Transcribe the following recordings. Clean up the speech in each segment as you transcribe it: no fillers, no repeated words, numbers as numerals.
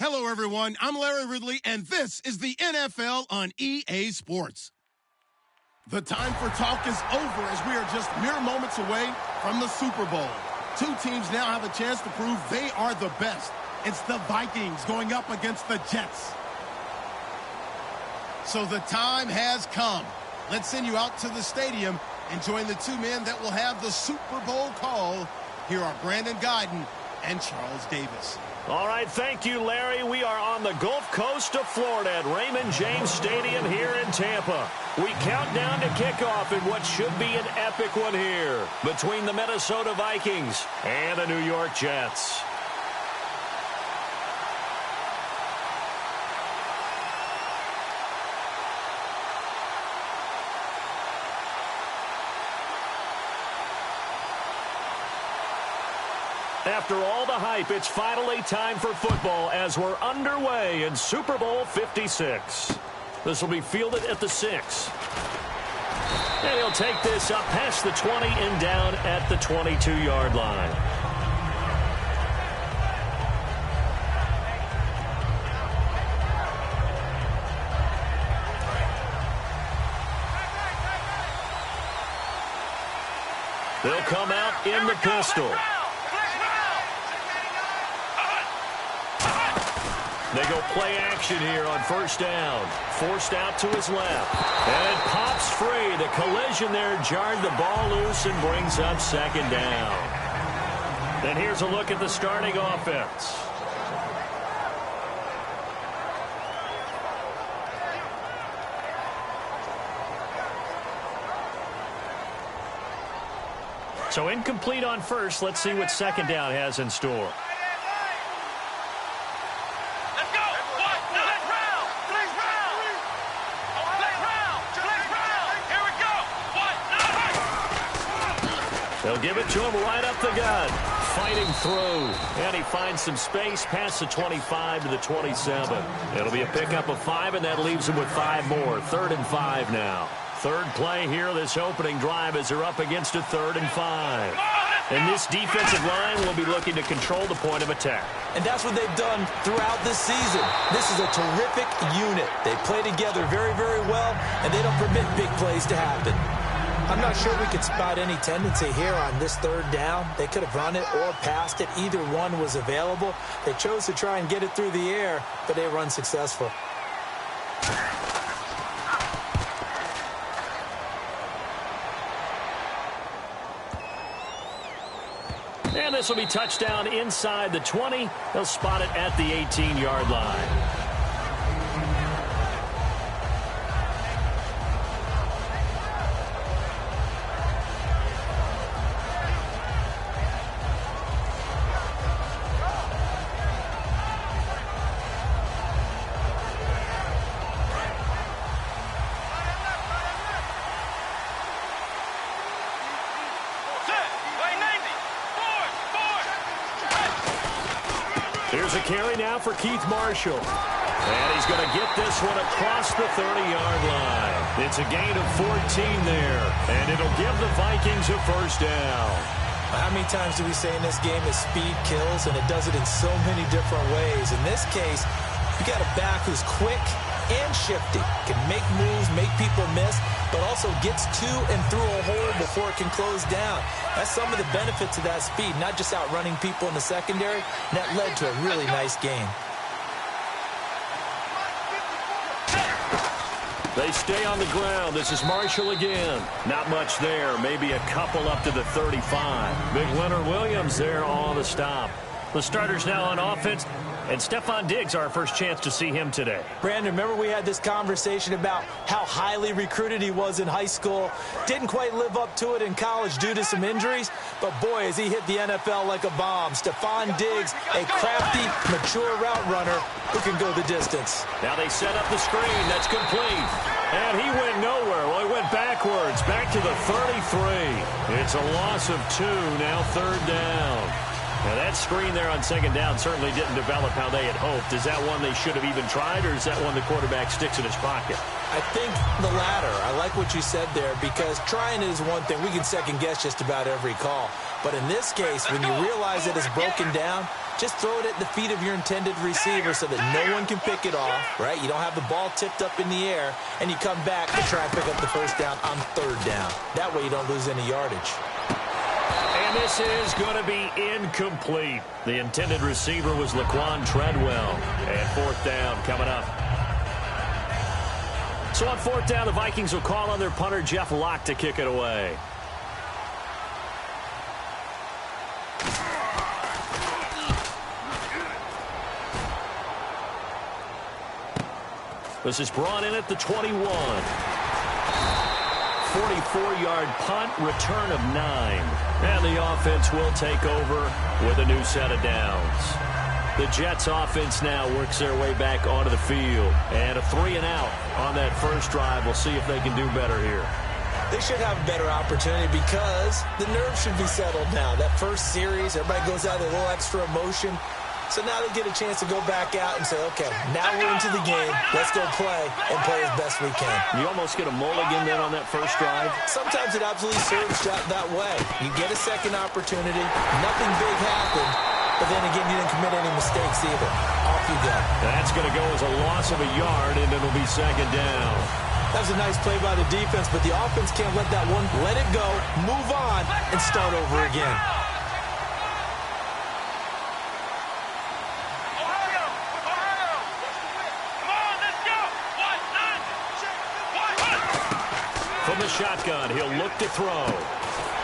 Hello, everyone. I'm Larry Ridley, and this is the NFL on EA Sports. The time for talk is over as we are just mere moments away from the Super Bowl. Two teams now have a chance to prove they are the best. It's the Vikings going up against the Jets. So the time has come. Let's send you out to the stadium and join the two men that will have the Super Bowl call. Here are Brandon Guyton and Charles Davis. All right, thank you, Larry. We are on the Gulf Coast of Florida at Raymond James Stadium here in Tampa. We count down to kickoff in what should be an epic one here between the Minnesota Vikings and the New York Jets. After all the hype, it's finally time for football as we're underway in Super Bowl 56. This will be fielded at the 6. And he'll take this up past the 20 and down at the 22-yard line. They'll come out in the pistol. They go play action here on first down. Forced out to his left. And it pops free. The collision there jarred the ball loose and brings up second down. And here's a look at the starting offense. So incomplete on first. Let's see what second down has in store. They'll give it to him right up the gut. Fighting through. And he finds some space past the 25 to the 27. It'll be a pickup of 5, and that leaves him with 5 more. 3rd and 5 now. Third play here, this opening drive, as they're up against a 3rd and 5. And this defensive line will be looking to control the point of attack. And that's what they've done throughout this season. This is a terrific unit. They play together very, very well, and they don't permit big plays to happen. I'm not sure we could spot any tendency here on this 3rd down. They could have run it or passed it. Either one was available. They chose to try and get it through the air, but they were unsuccessful. And this will be touchdown inside the 20. They'll spot it at the 18-yard line. Here's a carry now for Keith Marshall. And he's going to get this one across the 30-yard line. It's a gain of 14 there. And it'll give the Vikings a first down. How many times do we say in this game that speed kills, and it does it in so many different ways? In this case, you got a back who's quick and shifty, can make moves, make people miss, but also gets to and through a hole before it can close down. That's some of the benefits of that speed, not just outrunning people in the secondary. And that led to a really nice game. They stay on the ground. This is Marshall again. Not much there. Maybe a couple up to the 35. Big Leonard Williams there on the stop. The starters now on offense. And Stephon Diggs, our first chance to see him today. Brandon, remember we had this conversation about how highly recruited he was in high school. Didn't quite live up to it in college due to some injuries. But, boy, as he hit the NFL like a bomb. Stephon Diggs, a crafty, mature route runner who can go the distance. Now they set up the screen. That's complete. And he went nowhere. Well, he went backwards, back to the 33. It's a loss of 2, now 3rd down. Now, that screen there on 2nd down certainly didn't develop how they had hoped. Is that one they should have even tried, or is that one the quarterback sticks in his pocket? I think the latter. I like what you said there because trying it is one thing. We can second guess just about every call. But in this case, when you realize that it's broken down, just throw it at the feet of your intended receiver so that no one can pick it off, right? You don't have the ball tipped up in the air, and you come back to try and pick up the first down on third down. That way you don't lose any yardage. And this is going to be incomplete. The intended receiver was Laquan Treadwell. And fourth down coming up. So on fourth down, the Vikings will call on their punter, Jeff Locke, to kick it away. This is brought in at the 21. 44-yard punt, return of 9. And the offense will take over with a new set of downs. The Jets offense now works their way back onto the field. And a 3-and-out on that first drive. We'll see if they can do better here. They should have a better opportunity because the nerves should be settled now. That first series, everybody goes out with a little extra emotion. So now they get a chance to go back out and say, okay, now we're into the game. Let's go play and play as best we can. You almost get a mulligan then on that first drive? Sometimes it absolutely serves that way. You get a second opportunity. Nothing big happened. But then again, you didn't commit any mistakes either. Off you go. That's going to go as a loss of a yard, and it'll be second down. That was a nice play by the defense, but the offense can't let that one. Let it go, move on, and start over again. From the shotgun, he'll look to throw.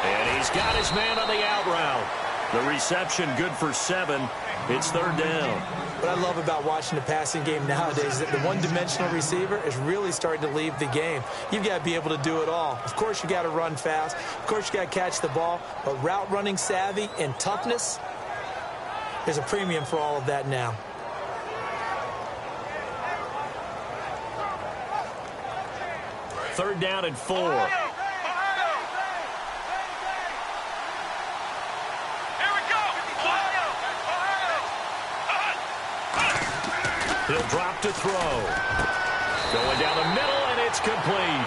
And he's got his man on the out route. The reception good for 7. It's third down. What I love about watching the passing game nowadays is that the one-dimensional receiver is really starting to leave the game. You've got to be able to do it all. Of course, you got to run fast. Of course, you got to catch the ball. But route running savvy and toughness, there's a premium for all of that now. Third down and 4. He'll drop to throw. Going down the middle, and it's complete.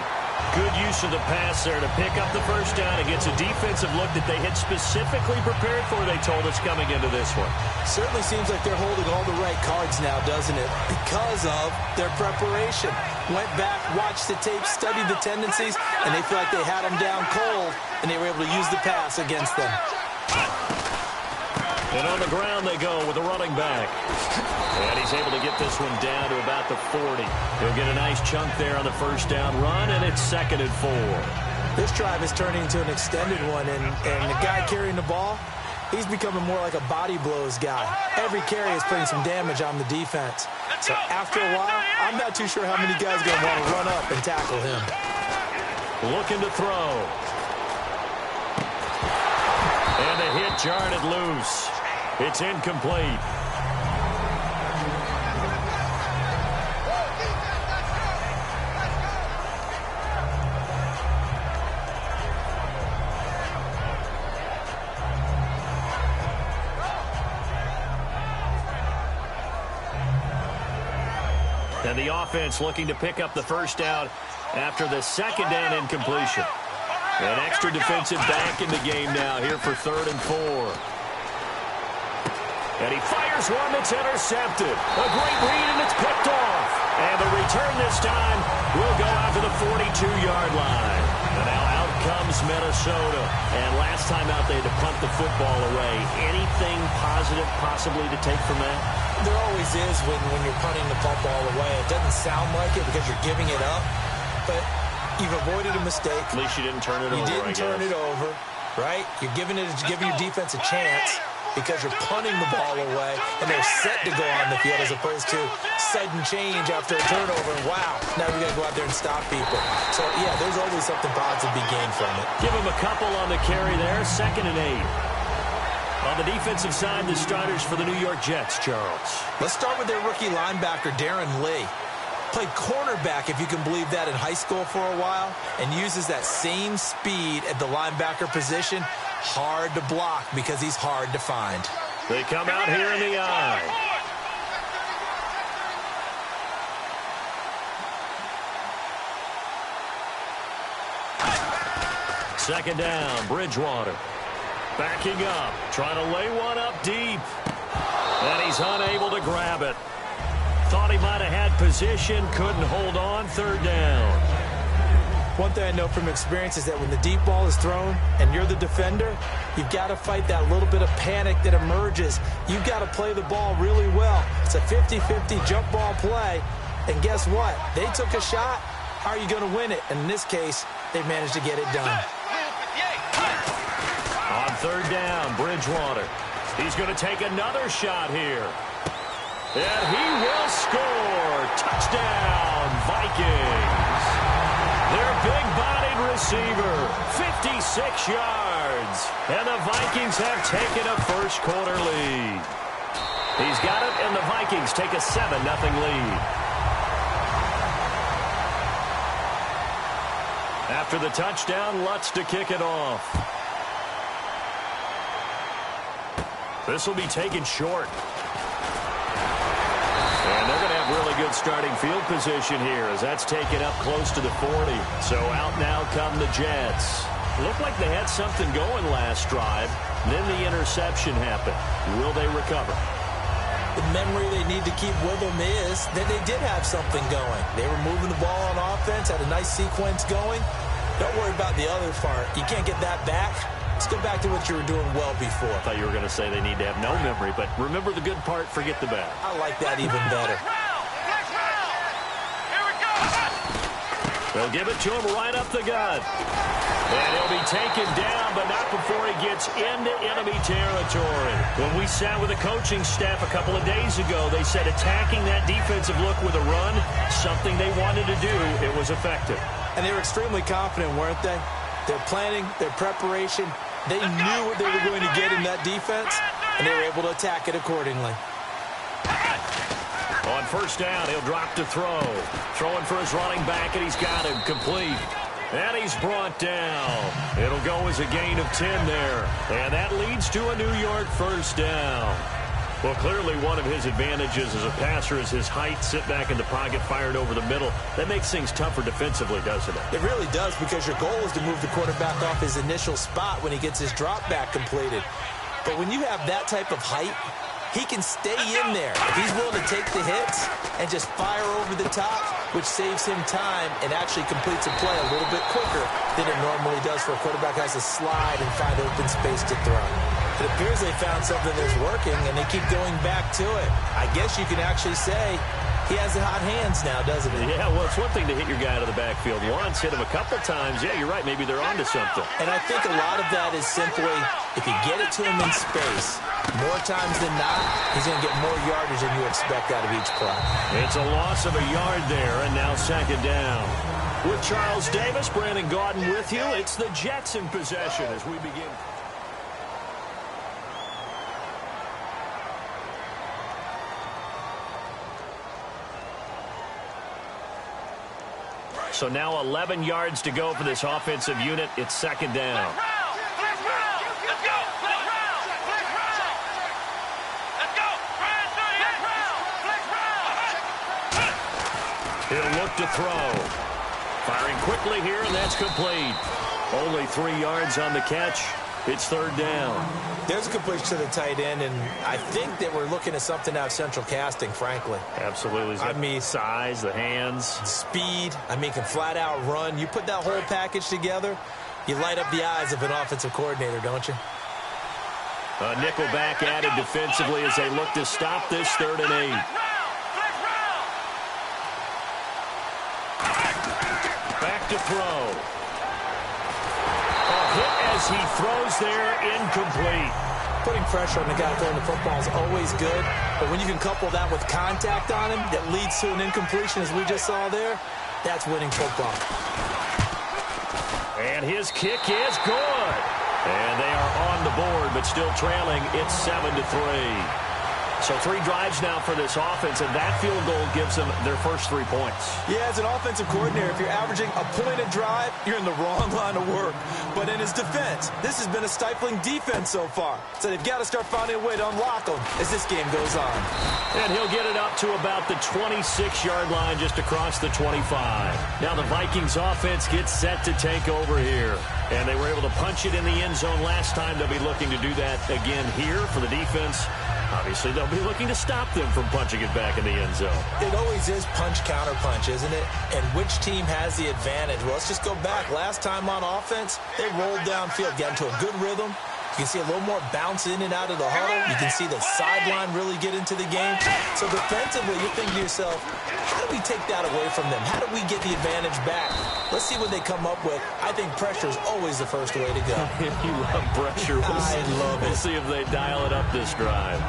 Good use of the pass there to pick up the first down against a defensive look that they had specifically prepared for, they told us, coming into this one. Certainly seems like they're holding all the right cards now, doesn't it? Because of their preparation. Went back, watched the tape, studied the tendencies, and they feel like they had them down cold, and they were able to use the pass against them. And on the ground they go with the running back. And he's able to get this one down to about the 40. He'll get a nice chunk there on the first down run, and it's second and 4. This drive is turning into an extended one, and the guy carrying the ball, he's becoming more like a body blows guy. Every carry is putting some damage on the defense. So after a while, I'm not too sure how many guys are going to want to run up and tackle him. Looking to throw. And the hit jarred it loose. It's incomplete. And the offense looking to pick up the first down after the second down incompletion. An extra defensive back in the game now here for third and 4. And he fires one that's intercepted. A great read, and it's picked off. And the return this time will go out to the 42-yard line. And now out comes Minnesota. And last time out, they had to punt the football away. Anything positive possibly to take from that? There always is when you're punting the football away. It doesn't sound like it because you're giving it up. But you've avoided a mistake. At least you didn't turn it over, You didn't turn it over, right? You're giving your defense a chance because you're punting the ball away, and they're set to go on the field as opposed to sudden change after a turnover. And wow, now we got to go out there and stop people. So, yeah, there's always something positive to be gained from it. Give him a couple on the carry there. Second and 8. On the defensive side, the starters for the New York Jets, Charles. Let's start with their rookie linebacker, Darren Lee. Played cornerback, if you can believe that, in high school for a while, and uses that same speed at the linebacker position. Hard to block because he's hard to find. They come out here in the eye. Second down, Bridgewater. Backing up, trying to lay one up deep. And he's unable to grab it. Thought he might have had position, couldn't hold on. Third down. One thing I know from experience is that when the deep ball is thrown and you're the defender, you've got to fight that little bit of panic that emerges. You've got to play the ball really well. It's a 50-50 jump ball play. And guess what? They took a shot. How are you going to win it? And in this case, they managed to get it done. On third down, Bridgewater. He's going to take another shot here. And he will score. Touchdown, Vikings. Their big-bodied receiver, 56 yards. And the Vikings have taken a first-quarter lead. He's got it, and the Vikings take a 7-0 lead. After the touchdown, Lutz to kick it off. This will be taken short. And they're going to have really good starting field position here as that's taken up close to the 40. So out now come the Jets. Looked like they had something going last drive. Then the interception happened. Will they recover? The memory they need to keep with them is that they did have something going. They were moving the ball on offense, had a nice sequence going. Don't worry about the other part. You can't get that back. Let's go back to what you were doing well before. I thought you were going to say they need to have no memory, but remember the good part, forget the bad. I like that even better. They'll give it to him right up the gut. And he'll be taken down, but not before he gets into enemy territory. When we sat with the coaching staff a couple of days ago, they said attacking that defensive look with a run, something they wanted to do, it was effective. And they were extremely confident, weren't they? Their planning, their preparation, they knew what they were going to get in that defense, and they were able to attack it accordingly. On first down, he'll drop to throw. Throwing for his running back, and he's got him complete. And he's brought down. It'll go as a gain of 10 there. And that leads to a New York first down. Well, clearly one of his advantages as a passer is his height, sit back in the pocket, fired over the middle. That makes things tougher defensively, doesn't it? It really does, because your goal is to move the quarterback off his initial spot when he gets his drop back completed. But when you have that type of height, he can stay in there. If he's willing to take the hits and just fire over the top, which saves him time and actually completes a play a little bit quicker than it normally does for a quarterback who has to slide and find open space to throw. It appears they found something that's working, and they keep going back to it. I guess you can actually say he has the hot hands now, doesn't he? Yeah, well, it's one thing to hit your guy out of the backfield once, hit him a couple times. Yeah, you're right. Maybe they're onto something. And I think a lot of that is simply if you get it to him in space, more times than not, he's going to get more yardage than you expect out of each play. It's a loss of a yard there, and now second down. With Charles Davis, Brandon Gaudin with you. It's the Jets in possession as we begin. So now 11 yards to go for this offensive unit. It's second down. He'll look to throw. Firing quickly here, and that's complete. Only 3 yards on the catch. It's third down. There's a completion to the tight end, and I think that we're looking at something out of central casting, frankly. Absolutely. I mean, size, the hands. Speed. I mean, can flat out run. You put that whole package together, you light up the eyes of an offensive coordinator, don't you? A nickel back added defensively as they look to stop this 3rd and 8. Back to throw. A hit as he throws there, incomplete. Putting pressure on the guy throwing the football is always good, but when you can couple that with contact on him that leads to an incompletion, as we just saw there, that's winning football. And his kick is good. And they are on the board, but still trailing. It's 7-3. So 3 drives now for this offense, and that field goal gives them their first 3 points. Yeah, as an offensive coordinator, if you're averaging a point a drive, you're in the wrong line of work. But in his defense, this has been a stifling defense so far. So they've got to start finding a way to unlock them as this game goes on. And he'll get it up to about the 26-yard line just across the 25. Now the Vikings offense gets set to take over here. And they were able to punch it in the end zone last time. They'll be looking to do that again here for the defense. Obviously, they'll be looking to stop them from punching it back in the end zone. It always is punch-counter-punch, isn't it? And which team has the advantage? Well, let's just go back. Last time on offense, they rolled downfield, got into a good rhythm. You can see a little more bounce in and out of the huddle. You can see the sideline really get into the game. So defensively, you're thinking to yourself, how do we take that away from them? How do we get the advantage back? Let's see what they come up with. I think pressure is always the first way to go. You love pressure. I love it. We'll see if they dial it up this drive.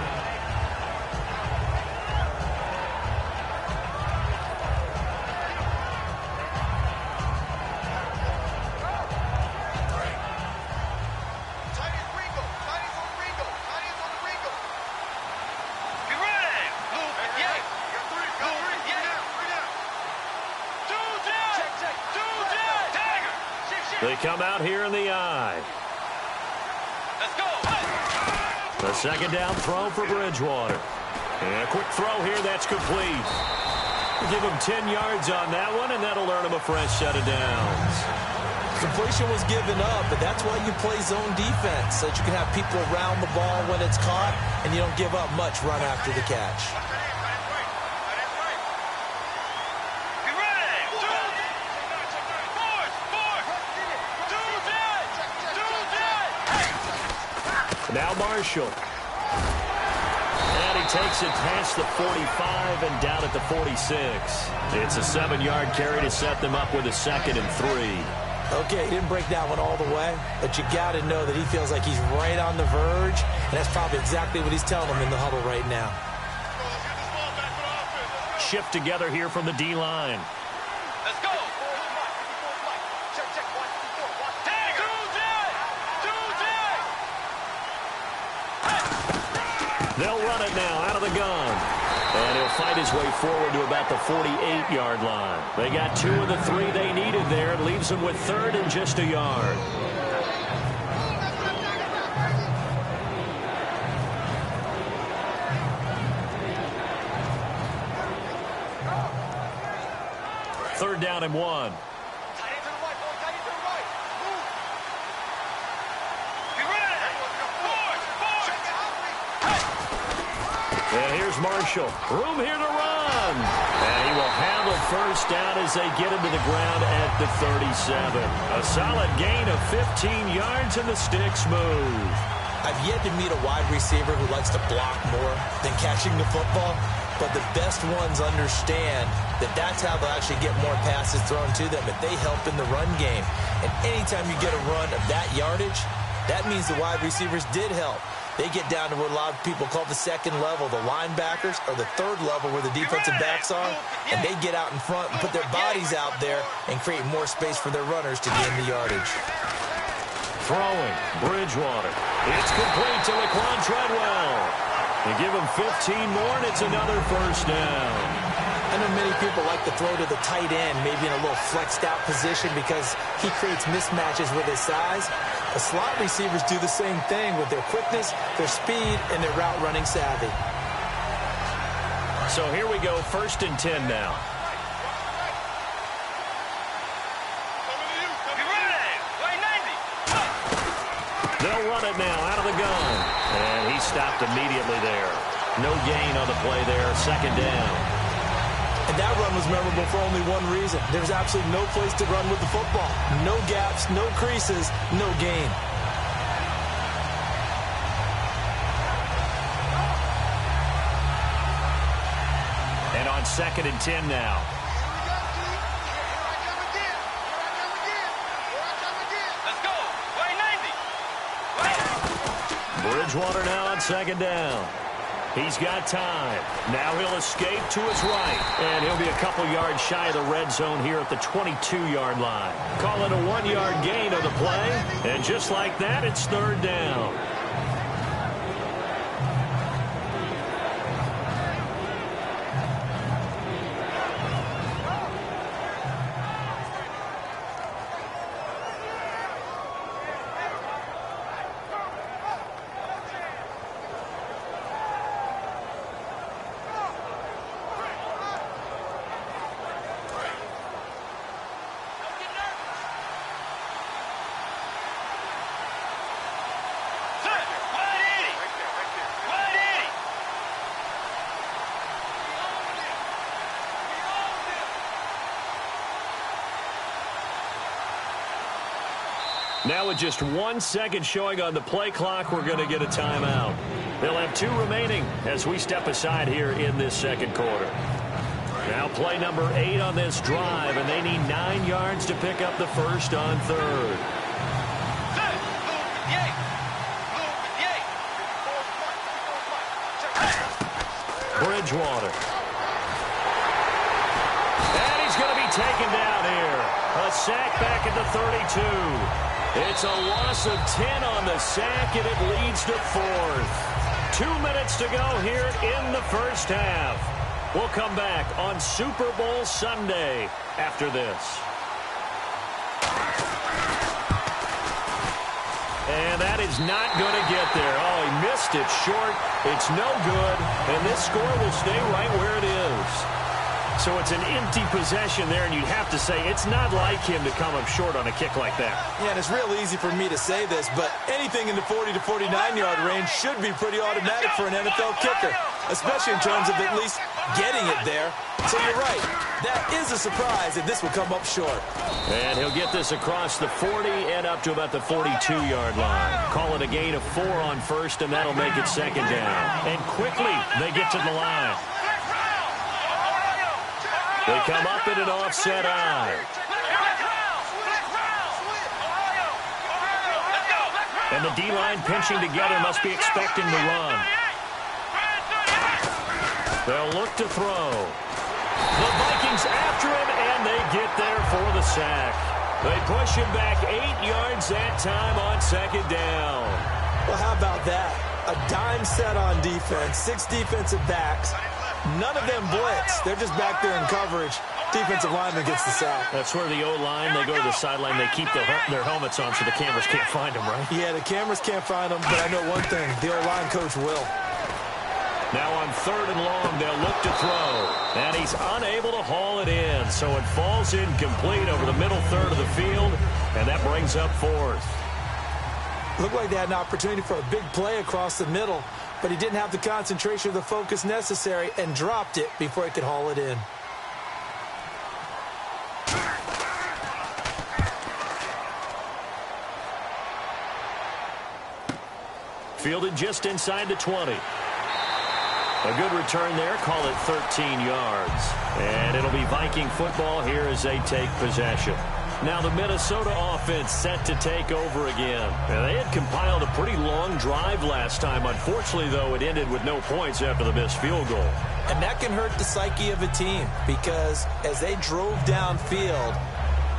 They come out here in the eye. Let's go. A second down throw for Bridgewater. And a quick throw here, that's complete. Give him 10 yards on that one, and that'll earn him a fresh set of downs. Completion was given up, but that's why you play zone defense, so that you can have people around the ball when it's caught, and you don't give up much run after the catch. Now Marshall. And he takes it past the 45 and down at the 46. It's a 7-yard carry to set them up with a 2nd and 3. Okay, he didn't break that one all the way, but you got to know that he feels like he's right on the verge, and that's probably exactly what he's telling them in the huddle right now. Shift together here from the D-line. Let's go. They'll run it now out of the gun. And he'll fight his way forward to about the 48-yard line. They got 2 of the 3 they needed there. It leaves them with 3rd and just a yard. Third down and 1. And here's Marshall. Room here to run. And he will handle first down as they get him to the ground at the 37. A solid gain of 15 yards, and the sticks move. I've yet to meet a wide receiver who likes to block more than catching the football, but the best ones understand that that's how they'll actually get more passes thrown to them if they help in the run game. And anytime you get a run of that yardage, that means the wide receivers did help. They get down to what a lot of people call the 2nd level, the linebackers, or the 3rd level where the defensive backs are, and they get out in front and put their bodies out there and create more space for their runners to gain the yardage. Throwing, Bridgewater. It's complete to Laquan Treadwell. They give him 15 more, and it's another first down. I know many people like to throw to the tight end, maybe in a little flexed out position because he creates mismatches with his size. The slot receivers do the same thing with their quickness, their speed, and their route running savvy. So here we go, 1st and 10 now. They'll run it now out of the gun. And he stopped immediately there. No gain on the play there, 2nd down. And that run was memorable for only one reason. There's absolutely no place to run with the football. No gaps, no creases, no gain. And on 2nd and 10 now. Let's go. Bridgewater now on 2nd down. He's got time. Now he'll escape to his right. And he'll be a couple yards shy of the red zone here at the 22-yard line. Call it a 1-yard gain on the play. And just like that, it's 3rd down. Now with just 1 second showing on the play clock, we're going to get a timeout. They'll have 2 remaining as we step aside here in this second quarter. Now play number 8 on this drive, and they need 9 yards to pick up the first on third. Bridgewater. And he's going to be taken down here. A sack back at the 32. It's a loss of 10 on the sack, and it leads to 4th. 2 minutes to go here in the first half. We'll come back on Super Bowl Sunday after this. And that is not going to get there. Oh, he missed it short. It's no good. And this score will stay right where it is. So it's an empty possession there, and you'd have to say it's not like him to come up short on a kick like that. Yeah, and it's real easy for me to say this, but anything in the 40 to 49-yard range should be pretty automatic for an NFL kicker, especially in terms of at least getting it there. So you're right. That is a surprise that this will come up short. And he'll get this across the 40 and up to about the 42-yard line. Call it a gain of 4 on first, and that'll make it second down. And quickly, they get to the line. They come up in an offset eye. And the D-line pinching together must be expecting to run. They'll look to throw. The Vikings after him, and they get there for the sack. They push him back 8 yards that time on second down. Well, how about that? A dime set on defense, 6 defensive backs. None of them blitz. They're just back there in coverage. Defensive lineman gets the sack. That's where the O-line, they go to the sideline, they keep their helmets on so the cameras can't find them, right? Yeah, the cameras can't find them, but I know one thing. The O-line coach will. Now on 3rd and long, they'll look to throw. And he's unable to haul it in, so it falls incomplete over the middle third of the field, and that brings up 4th. Looked like they had an opportunity for a big play across the middle, but he didn't have the concentration or the focus necessary and dropped it before he could haul it in. Fielded just inside the 20. A good return there, call it 13 yards. And it'll be Viking football here as they take possession. Now the Minnesota offense set to take over again. And they had compiled a pretty long drive last time. Unfortunately, though, it ended with no points after the missed field goal. And that can hurt the psyche of a team because as they drove downfield,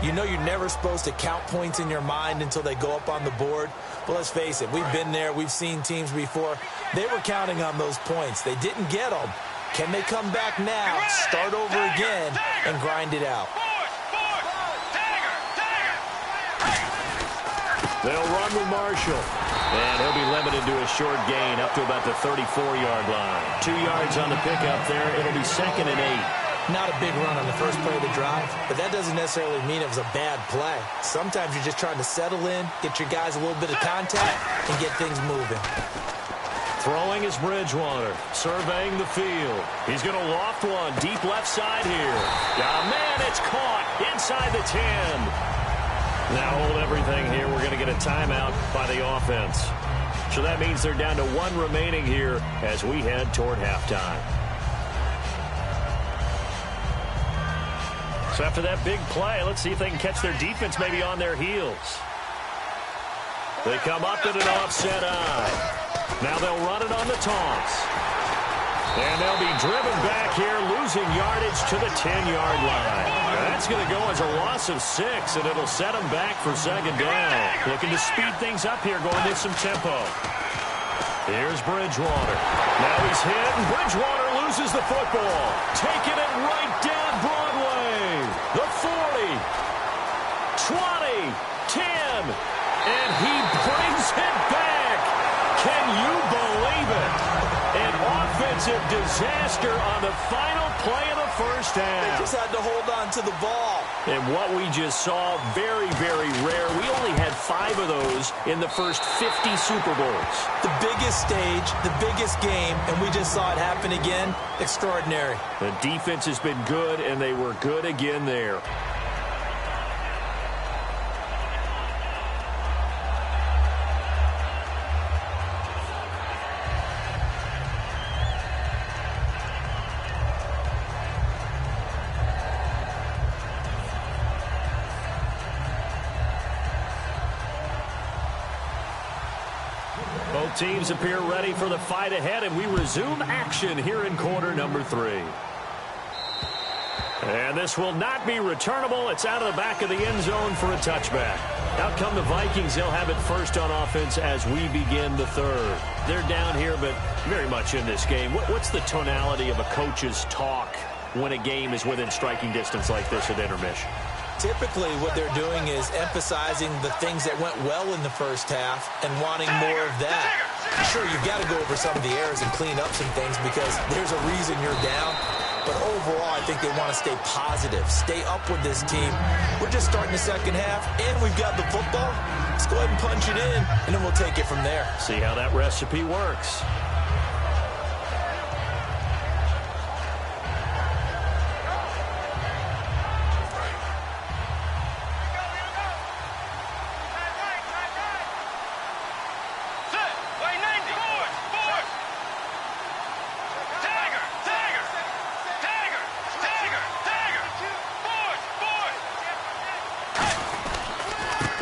you know you're never supposed to count points in your mind until they go up on the board. But let's face it, we've been there. We've seen teams before. They were counting on those points. They didn't get them. Can they come back now, start over again, and grind it out? They'll run with Marshall. And he'll be limited to a short gain up to about the 34-yard line. 2 yards on the pickup there. It'll be 2nd and 8. Not a big run on the first play of the drive, but that doesn't necessarily mean it was a bad play. Sometimes you're just trying to settle in, get your guys a little bit of contact, and get things moving. Throwing is Bridgewater, surveying the field. He's going to loft one deep left side here. Man, it's caught inside the 10. Now hold everything here. We're going to get a timeout by the offense. So that means they're down to 1 remaining here as we head toward halftime. So after that big play, let's see if they can catch their defense maybe on their heels. They come up in an offset eye. Now they'll run it on the toss. And they'll be driven back here, losing yardage to the 10-yard line. That's going to go as a loss of 6, and it'll set them back for second down. Looking to speed things up here, going with some tempo. Here's Bridgewater. Now he's hit, and Bridgewater loses the football. Taking it right down Broadway. The 40, 20, 10, and he brings it back. Can you believe it? An offensive disaster on the final play of the first half. They just had to hold on to the ball. And what we just saw, very, very rare. We only had 5 of those in the first 50 Super Bowls. The biggest stage, the biggest game, and we just saw it happen again. Extraordinary. The defense has been good, and they were good again there. Both teams appear ready for the fight ahead, and we resume action here in quarter number 3. And this will not be returnable. It's out of the back of the end zone for a touchback. Out come the Vikings. They'll have it first on offense as we begin the third. They're down here, but very much in this game. What's the tonality of a coach's talk when a game is within striking distance like this at intermission? Typically, what they're doing is emphasizing the things that went well in the first half and wanting more of that. Sure, you've got to go over some of the errors and clean up some things because there's a reason you're down. But overall, I think they want to stay positive, stay up with this team. We're just starting the second half, and we've got the football. Let's go ahead and punch it in, and then we'll take it from there. See how that recipe works.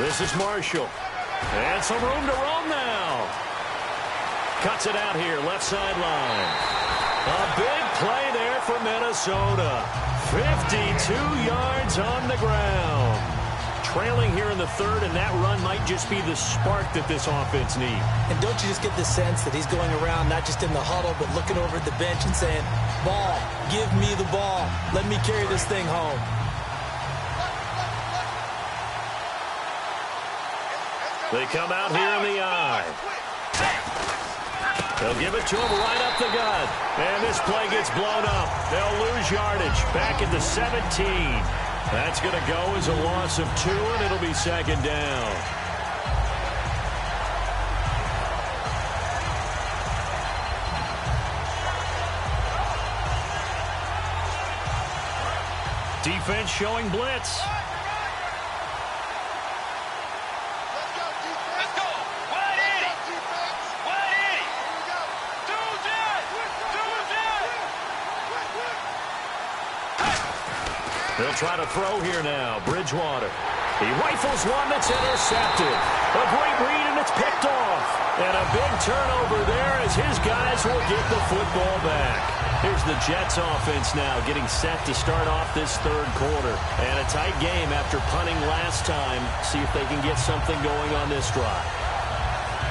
This is Marshall. And some room to roam now. Cuts it out here, left sideline. A big play there for Minnesota. 52 yards on the ground. Trailing here in the third, and that run might just be the spark that this offense needs. And don't you just get the sense that he's going around, not just in the huddle, but looking over at the bench and saying, ball, give me the ball. Let me carry this thing home. They come out here in the eye. They'll give it to him right up the gut. And this play gets blown up. They'll lose yardage. Back at the 17. That's going to go as a loss of 2, and it'll be second down. Defense showing blitz. They'll try to throw here now. Bridgewater. He rifles one that's intercepted. A great read, and it's picked off. And a big turnover there as his guys will get the football back. Here's the Jets offense now getting set to start off this third quarter. And a tight game after punting last time. See if they can get something going on this drive.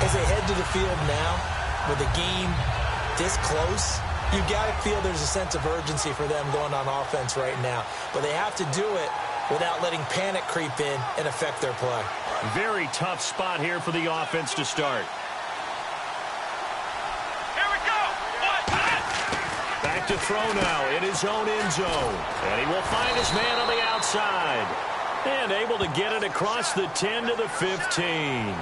As they head to the field now, with the game this close, you got to feel there's a sense of urgency for them going on offense right now. But they have to do it without letting panic creep in and affect their play. Very tough spot here for the offense to start. Here we go. Back to throw now in his own end zone. And he will find his man on the outside. And able to get it across the 10 to the 15.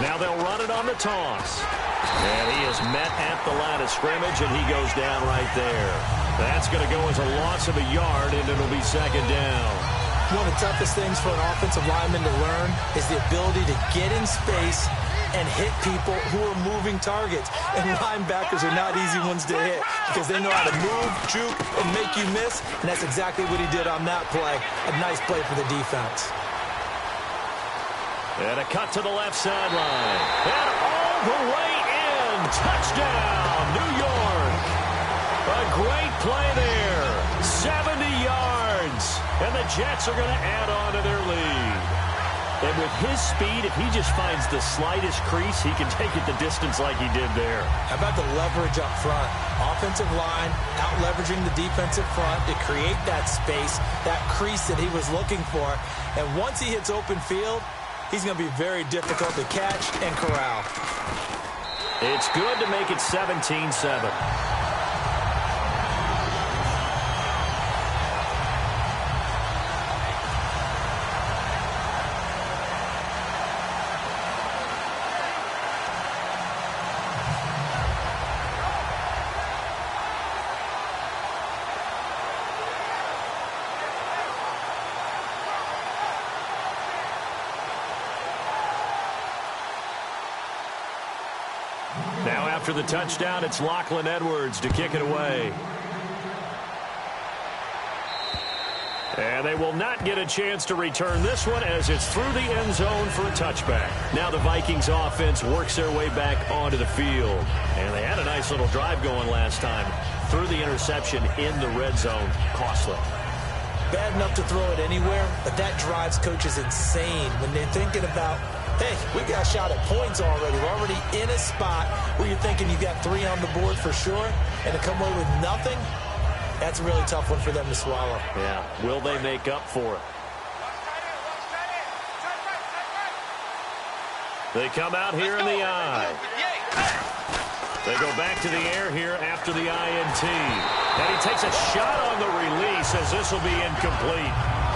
Now they'll run it on the toss. And he is met at the line of scrimmage, and he goes down right there. That's going to go as a loss of a yard, and it'll be second down. One of the toughest things for an offensive lineman to learn is the ability to get in space and hit people who are moving targets. And linebackers are not easy ones to hit because they know how to move, juke, and make you miss. And that's exactly what he did on that play. A nice play for the defense. And a cut to the left sideline. And all the way in. Touchdown, New York. A great play there. 70 yards. And the Jets are going to add on to their lead. And with his speed, if he just finds the slightest crease, he can take it the distance like he did there. How about the leverage up front? Offensive line out-leveraging the defensive front to create that space, that crease that he was looking for. And once he hits open field, he's going to be very difficult to catch and corral. It's good to make it 17-7. Now after the touchdown, it's Lachlan Edwards to kick it away. And they will not get a chance to return this one as it's through the end zone for a touchback. Now the Vikings offense works their way back onto the field. And they had a nice little drive going last time. Threw the interception in the red zone. Costly. Bad enough to throw it anywhere, but that drives coaches insane when they're thinking about, hey, we got a shot at points already. We're already in a spot where you're thinking you got 3 on the board for sure, and to come away with nothing, that's a really tough one for them to swallow. Yeah, will they make up for it? They come out here in the eye. They go back to the air here after the INT. And he takes a shot on the release as this will be incomplete.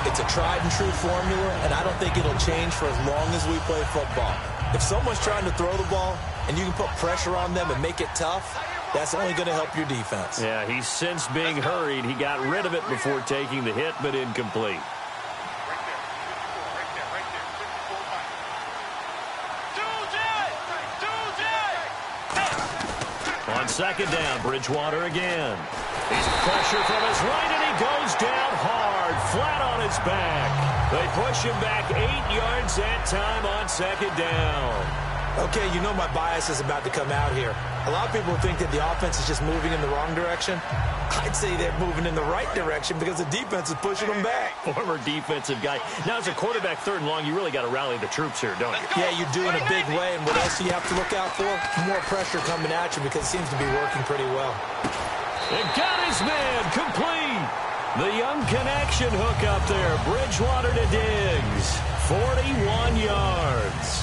It's a tried-and-true formula, and I don't think it'll change for as long as we play football. If someone's trying to throw the ball and you can put pressure on them and make it tough, that's only going to help your defense. Yeah, he's since being hurried. He got rid of it before taking the hit, but incomplete. On second down, Bridgewater again. He's pressure from his right, and he goes down hard, flat on his back. They push him back 8 yards that time on second down. Okay, you know my bias is about to come out here. A lot of people think that the offense is just moving in the wrong direction. I'd say they're moving in the right direction because the defense is pushing them back. Former defensive guy. Now, as a quarterback, 3rd and long, you really got to rally the troops here, don't you? Yeah, you're doing a big way, and what else do you have to look out for? More pressure coming at you because it seems to be working pretty well. It got his man complete. The young connection hook up there. Bridgewater to Diggs. 41 yards.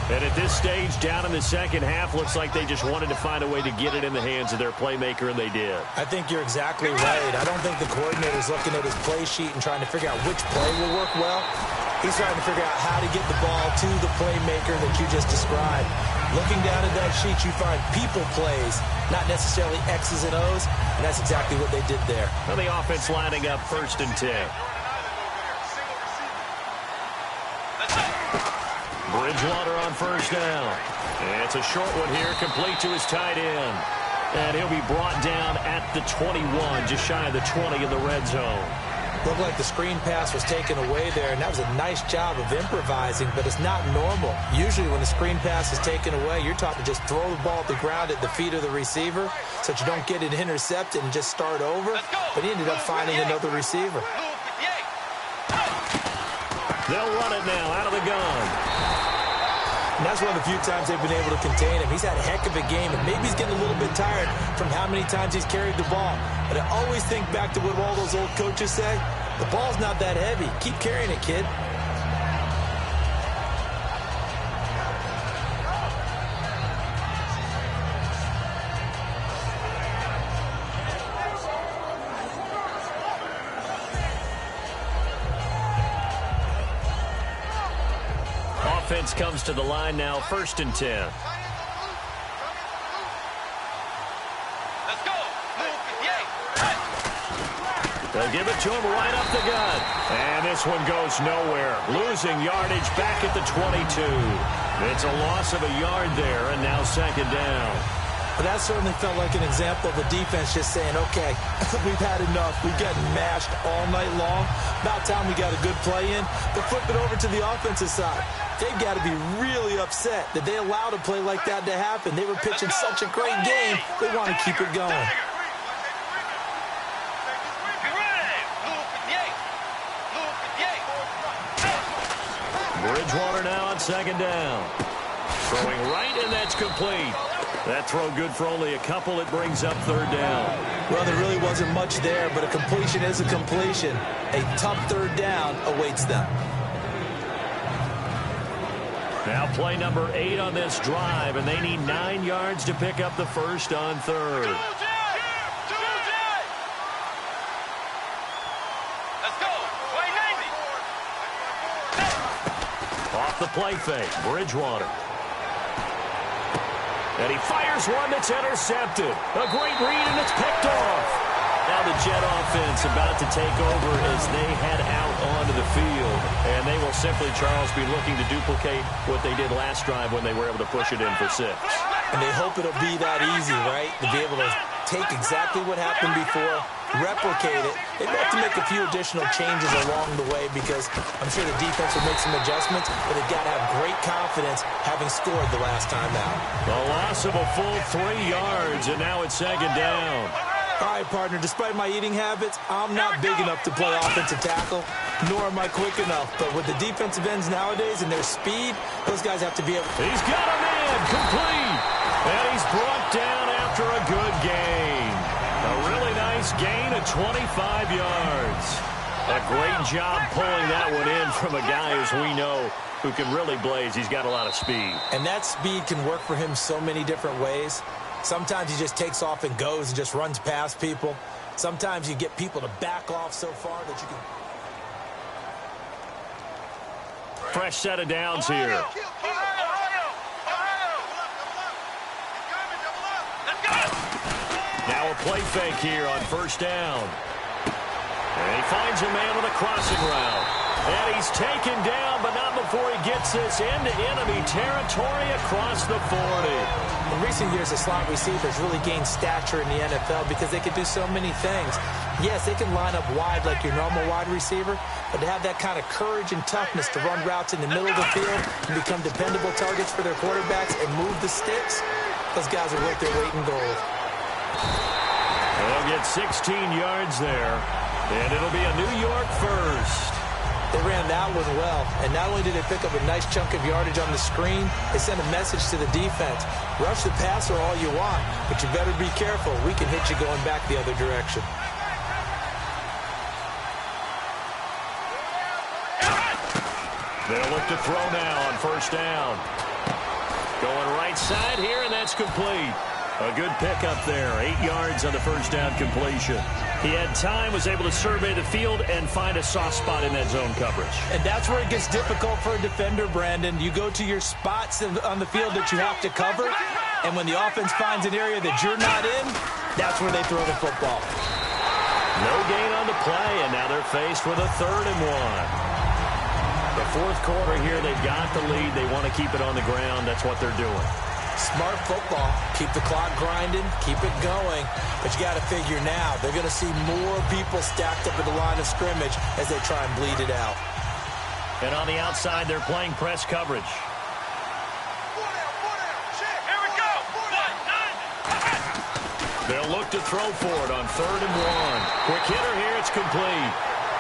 And at this stage, down in the second half, looks like they just wanted to find a way to get it in the hands of their playmaker, and they did. I think you're exactly right. I don't think the coordinator's looking at his play sheet and trying to figure out which play will work well. He's trying to figure out how to get the ball to the playmaker that you just described. Looking down at that sheet, you find people plays, not necessarily X's and O's, and that's exactly what they did there. Well, the offense lining up 1st and 10. Bridgewater on 1st down. And it's a short one here, complete to his tight end. And he'll be brought down at the 21, just shy of the 20 in the red zone. Looked like the screen pass was taken away there, and that was a nice job of improvising, but it's not normal. Usually when the screen pass is taken away, you're taught to just throw the ball at the ground at the feet of the receiver so that you don't get it intercepted and just start over. But he ended up finding another receiver. They'll run it now out of the gun. And that's one of the few times they've been able to contain him. He's had a heck of a game, and maybe he's getting a little bit tired from how many times he's carried the ball. But I always think back to what all those old coaches say. The ball's not that heavy. Keep carrying it, kid. Offense comes to the line now, 1st and 10. Let's go. They give it to him right up the gut. And this one goes nowhere. Losing yardage back at the 22. It's a loss of a yard there, and now 2nd down. But that certainly felt like an example of the defense just saying, okay, we've had enough. We've gotten mashed all night long. About time we got a good play in. But flip it over to the offensive side. They've got to be really upset that they allowed a play like that to happen. They were pitching such a great game. They want to keep it going. Bridgewater now on 2nd down. Throwing right, and that's complete. That throw good for only a couple. It brings up 3rd down. Well, there really wasn't much there, but a completion is a completion. A tough 3rd down awaits them. Now play number 8 on this drive, and they need 9 yards to pick up the first on 3rd. Let's go. Play 90. Off the play fake, Bridgewater. And he fires one that's intercepted. A great read, and it's picked off. Now the Jet offense about to take over as they head out onto the field. And they will simply, Charles, be looking to duplicate what they did last drive when they were able to push it in for 6. And they hope it'll be that easy, right? To be able to take exactly what happened before, replicate it. They have to make a few additional changes along the way because I'm sure the defense will make some adjustments, but they've got to have great confidence having scored the last time out. The loss of a full 3 yards, and now it's second down. All right, partner, despite my eating habits, I'm not big enough to play offensive tackle, nor am I quick enough. But with the defensive ends nowadays and their speed, those guys have to be able... He's got a man, complete. And he's brought down after a good gain. A really nice gain of 25 yards. A great job pulling that one in from a guy, as we know, who can really blaze. He's got a lot of speed. And that speed can work for him so many different ways. Sometimes he just takes off and goes and just runs past people. Sometimes you get people to back off so far that you can... Fresh set of downs here. Now a play fake here on first down. And he finds a man with a crossing route. And he's taken down, but not before he gets this into enemy territory across the 40. In recent years, the slot receivers really gained stature in the NFL because they could do so many things. Yes, they can line up wide like your normal wide receiver, but to have that kind of courage and toughness to run routes in the middle of the field and become dependable targets for their quarterbacks and move the sticks, those guys are worth their weight in gold. They'll get 16 yards there, and it'll be a New York first. They ran that one well, and not only did they pick up a nice chunk of yardage on the screen, they sent a message to the defense. Rush the passer all you want, but you better be careful. We can hit you going back the other direction. They'll look to throw now on first down. Going right side here, and that's complete. A good pickup there. 8 yards on the first down completion. He had time, was able to survey the field and find a soft spot in that zone coverage. And that's where it gets difficult for a defender, Brandon. You go to your spots on the field that you have to cover, and when the offense finds an area that you're not in, that's where they throw the football. No gain on the play, and now they're faced with a 3rd and 1. The fourth quarter here, they've got the lead. They want to keep it on the ground. That's what they're doing. Smart football. Keep the clock grinding. Keep it going. But you got to figure now, they're going to see more people stacked up at the line of scrimmage as they try and bleed it out. And on the outside, they're playing press coverage. Here we go. They'll look to throw for it on 3rd and 1. Quick hitter here. It's complete.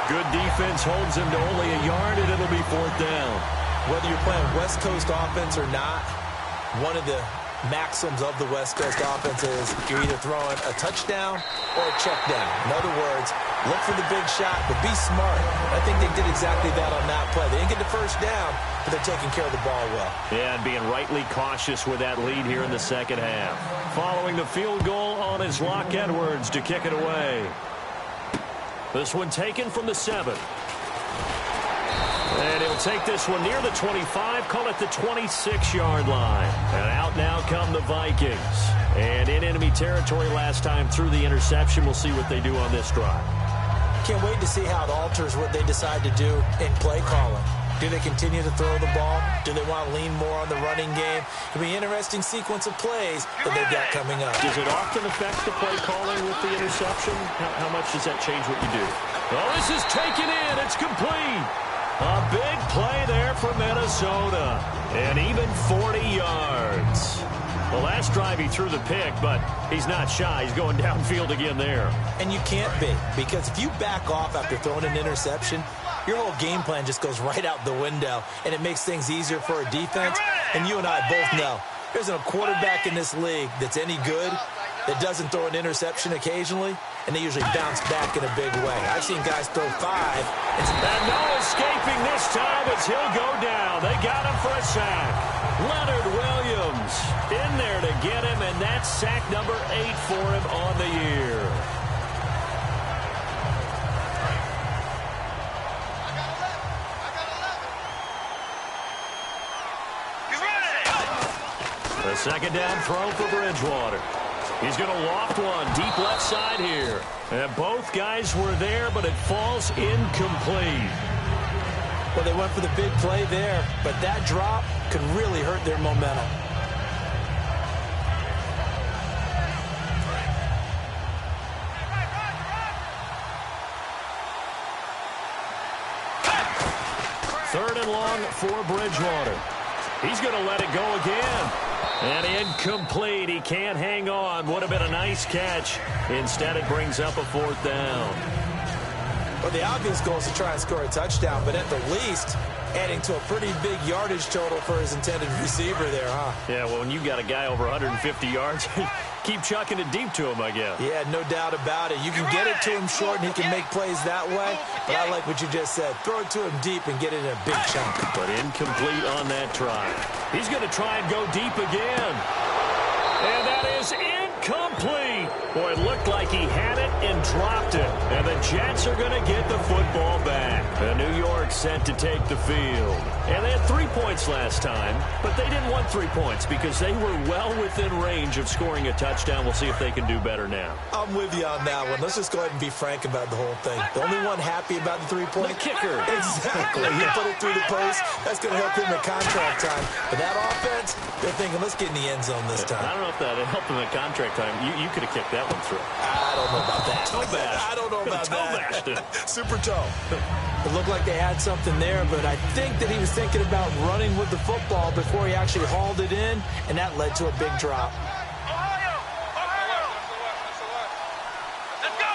Good defense holds him to only a yard, and it'll be 4th down. Whether you're playing West Coast offense or not, one of the maxims of the West Coast offense is you're either throwing a touchdown or a check down. In other words, look for the big shot, but be smart. I think they did exactly that on that play. They didn't get the first down, but they're taking care of the ball well. Yeah, and being rightly cautious with that lead here in the second half. Following the field goal on is Locke Edwards to kick it away. This one taken from the 7. And he'll take this one near the 25, call it the 26-yard line. And out now come the Vikings. And in enemy territory last time through the interception. We'll see what they do on this drive. Can't wait to see how it alters what they decide to do in play calling. Do they continue to throw the ball? Do they want to lean more on the running game? It'll be an interesting sequence of plays that they've got coming up. Does it often affect the play calling with the interception? How much does that change what you do? Oh, this is taken in. It's complete. A big play there for Minnesota. And even 40 yards. The last drive he threw the pick, but he's not shy. He's going downfield again there. And you can't be, because if you back off after throwing an interception, your whole game plan just goes right out the window, and it makes things easier for a defense. And you and I both know there's a quarterback in this league that's any good that doesn't throw an interception occasionally, and they usually bounce back in a big way. I've seen guys throw 5. And no escaping this time as he'll go down. They got him for a sack. Leonard Williams in there to get him, and that's sack number 8 for him on the year. The second down throw for Bridgewater. He's going to loft one deep left side here. And both guys were there, but it falls incomplete. Well, they went for the big play there, but that drop could really hurt their momentum. 3rd and long for Bridgewater. He's going to let it go again. And incomplete. He can't hang on. Would have been a nice catch. Instead, it brings up a 4th down. Well, the obvious goal is to try and score a touchdown, but at the least, adding to a pretty big yardage total for his intended receiver there, huh? Yeah, well, when you got a guy over 150 yards, keep chucking it deep to him, I guess. Yeah, no doubt about it. You can get it to him short, and he can make plays that way. But I like what you just said. Throw it to him deep and get it in a big chunk. But incomplete on that try. He's going to try and go deep again. And that is incomplete. Boy, it looked like he had it and dropped it. And the Jets are going to get the football back. And New York set to take the field. And they had 3 points last time, but they didn't want 3 points because they were well within range of scoring a touchdown. We'll see if they can do better now. I'm with you on that one. Let's just go ahead and be frank about the whole thing. The only one happy about the 3-point? The kicker. Exactly. You put it through the post. That's going to help him in contract time. But that offense, they're thinking, let's get in the end zone this time. I don't know if that helped him in contract time. You could have kicked that one through. I don't know about that. Toe bash. I don't know about toe that. bashed it. Super toe. It looked like they had something there, but I think that he was thinking about running with the football before he actually hauled it in, and that led to a big drop. Let's go.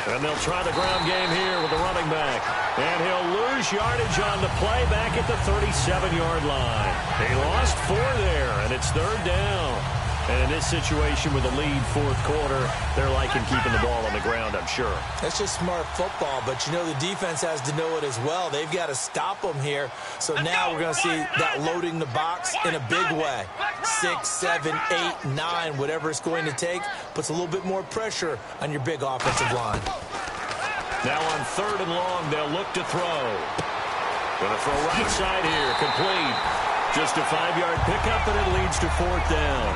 And they'll try the ground game here with the running back. And he'll lose yardage on the play back at the 37-yard line. He lost 4 there, and it's 3rd down. And in this situation with a lead 4th quarter, they're liking keeping the ball on the ground, I'm sure. That's just smart football, but you know the defense has to know it as well. They've got to stop them here. So now we're going to see that loading the box in a big way. 6, 7, 8, 9, whatever it's going to take, puts a little bit more pressure on your big offensive line. Now on 3rd and long, they'll look to throw. Going to throw right side here, complete. Just a 5-yard pickup, and it leads to 4th down.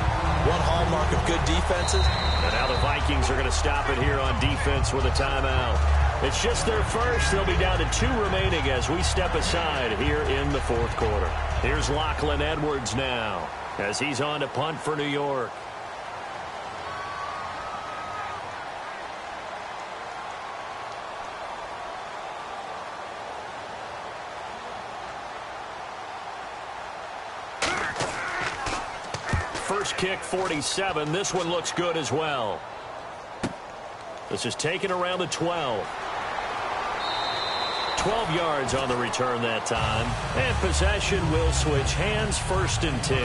One hallmark of good defenses. And now the Vikings are going to stop it here on defense with a timeout. It's just their first. They'll be down to 2 remaining as we step aside here in the 4th quarter. Here's Lachlan Edwards now as he's on to punt for New York. First kick, 47. This one looks good as well. This is taken around the 12. 12 yards on the return that time. And possession will switch hands, 1st and 10.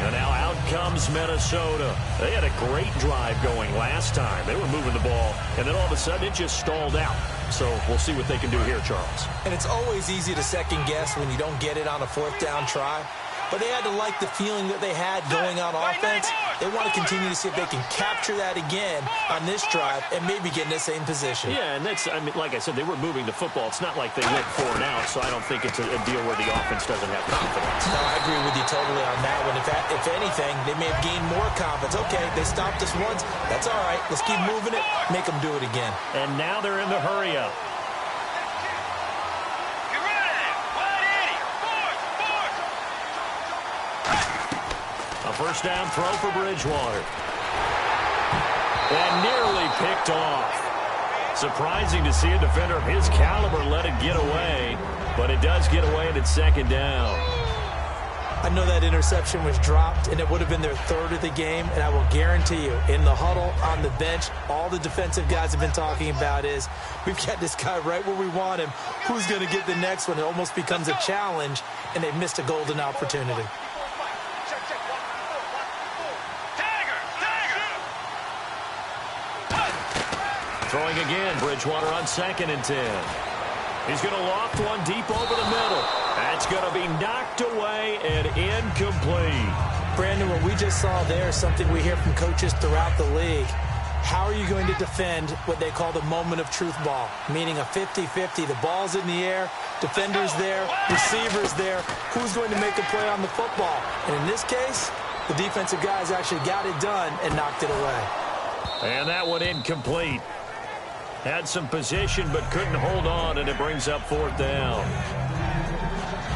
And now out comes Minnesota. They had a great drive going last time. They were moving the ball, and then all of a sudden it just stalled out. So we'll see what they can do here, Charles. And it's always easy to second guess when you don't get it on a 4th down try. But they had to like the feeling that they had going on offense. They want to continue to see if they can capture that again on this drive and maybe get in the same position. Yeah, and that's, I mean, like I said, they were moving the football. It's not like they went 4 and out, so I don't think it's a deal where the offense doesn't have confidence. No, I agree with you totally on that one. If anything, they may have gained more confidence. Okay, they stopped us once. That's all right. Let's keep moving it. Make them do it again. And now they're in the hurry-up. A first down throw for Bridgewater. And nearly picked off. Surprising to see a defender of his caliber let it get away, but it does get away and it's 2nd down. I know that interception was dropped, and it would have been their 3rd of the game, and I will guarantee you, in the huddle, on the bench, all the defensive guys have been talking about is, we've got this guy right where we want him. Who's going to get the next one? It almost becomes a challenge, and they missed a golden opportunity. Throwing again, Bridgewater on 2nd and 10. He's going to loft one deep over the middle. That's going to be knocked away and incomplete. Brandon, what we just saw there is something we hear from coaches throughout the league. How are you going to defend what they call the moment of truth ball, meaning a 50-50? The ball's in the air, defenders there, receivers there. Who's going to make a play on the football? And in this case, the defensive guys actually got it done and knocked it away. And that one incomplete. Had some position but couldn't hold on, and it brings up 4th down.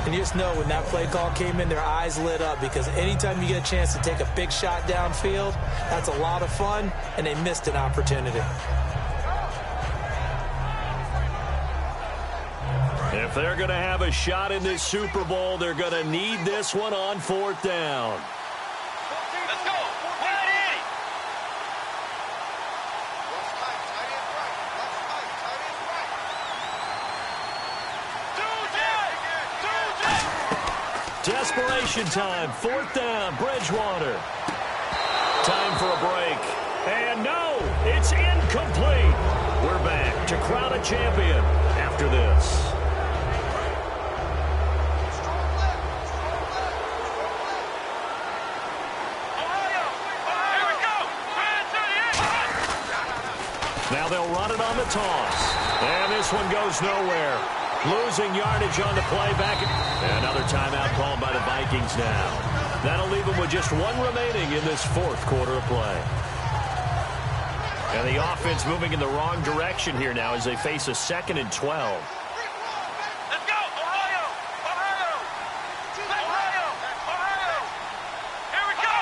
And you just know when that play call came in, their eyes lit up, because anytime you get a chance to take a big shot downfield, that's a lot of fun, and they missed an opportunity. If they're going to have a shot in this Super Bowl, they're going to need this one on 4th down. Let's go. Wide Eddie. Desperation time. 4th down. Bridgewater. Time for a break. And no, it's incomplete. We're back to crown a champion after this. Now they'll run it on the toss. And this one goes nowhere. Losing yardage on the play back. Another timeout called by the Vikings now. That'll leave them with just one remaining in this 4th quarter of play. And the offense moving in the wrong direction here now as they face a 2nd and 12. Let's go. Ohio. Ohio. Ohio. Ohio. Here we go.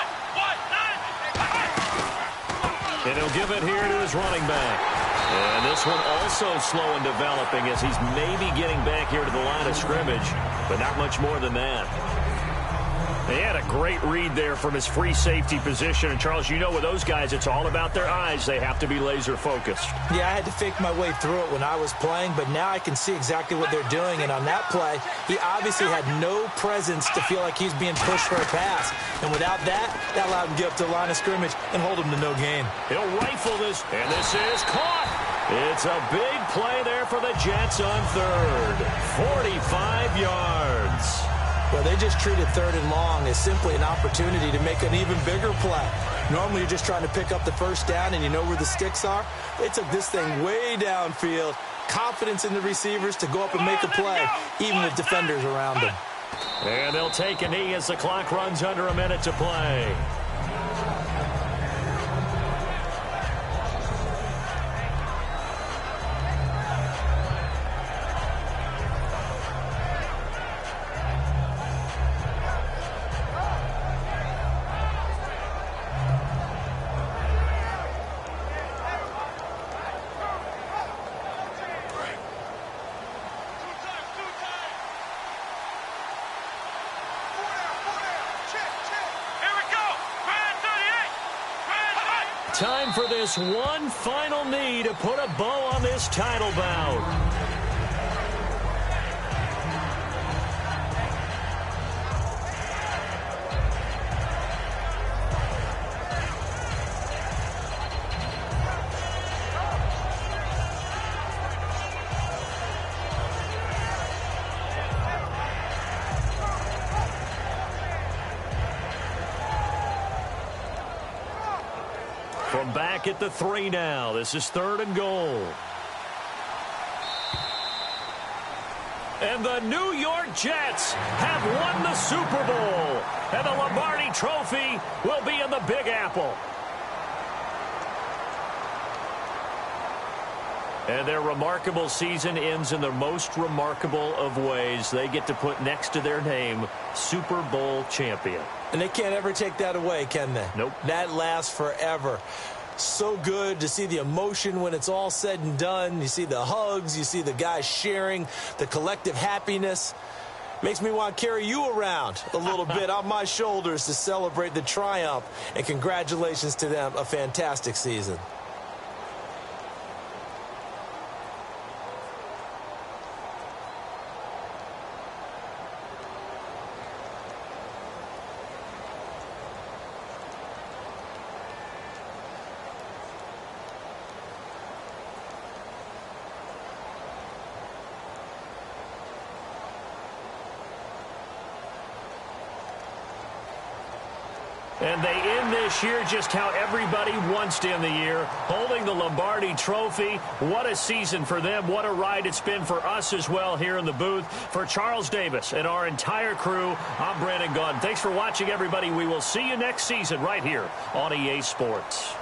1-9. And he'll give it here to his running back. And this one also slow in developing as he's maybe getting back here to the line of scrimmage, but not much more than that. They had a great read there from his free safety position. And, Charles, you know with those guys, it's all about their eyes. They have to be laser-focused. Yeah, I had to fake my way through it when I was playing, but now I can see exactly what they're doing. And on that play, he obviously had no presence to feel like he's being pushed for a pass. And without that, that allowed him to get up to the line of scrimmage and hold him to no gain. He'll rifle this, and this is caught. It's a big play there for the Jets on 3rd. 45 yards. Well, they just treated 3rd and long as simply an opportunity to make an even bigger play. Normally, you're just trying to pick up the 1st down, and you know where the sticks are. They took this thing way downfield. Confidence in the receivers to go up and make a play, even with defenders around them. And they'll take a knee as the clock runs under a minute to play. Time for this one final knee to put a bow on this title bout. From back at the 3 now. This is 3rd and goal. And the New York Jets have won the Super Bowl. And the Lombardi Trophy will be in the Big Apple. And their remarkable season ends in the most remarkable of ways. They get to put next to their name, Super Bowl champion. And they can't ever take that away, can they? Nope. That lasts forever. So good to see the emotion when it's all said and done. You see the hugs. You see the guys sharing the collective happiness. Makes me want to carry you around a little bit on my shoulders to celebrate the triumph. And congratulations to them. A fantastic season. And they end this year just how everybody wants to end the year, holding the Lombardi Trophy. What a season for them. What a ride it's been for us as well here in the booth. For Charles Davis and our entire crew, I'm Brandon Gaudin. Thanks for watching, everybody. We will see you next season right here on EA Sports.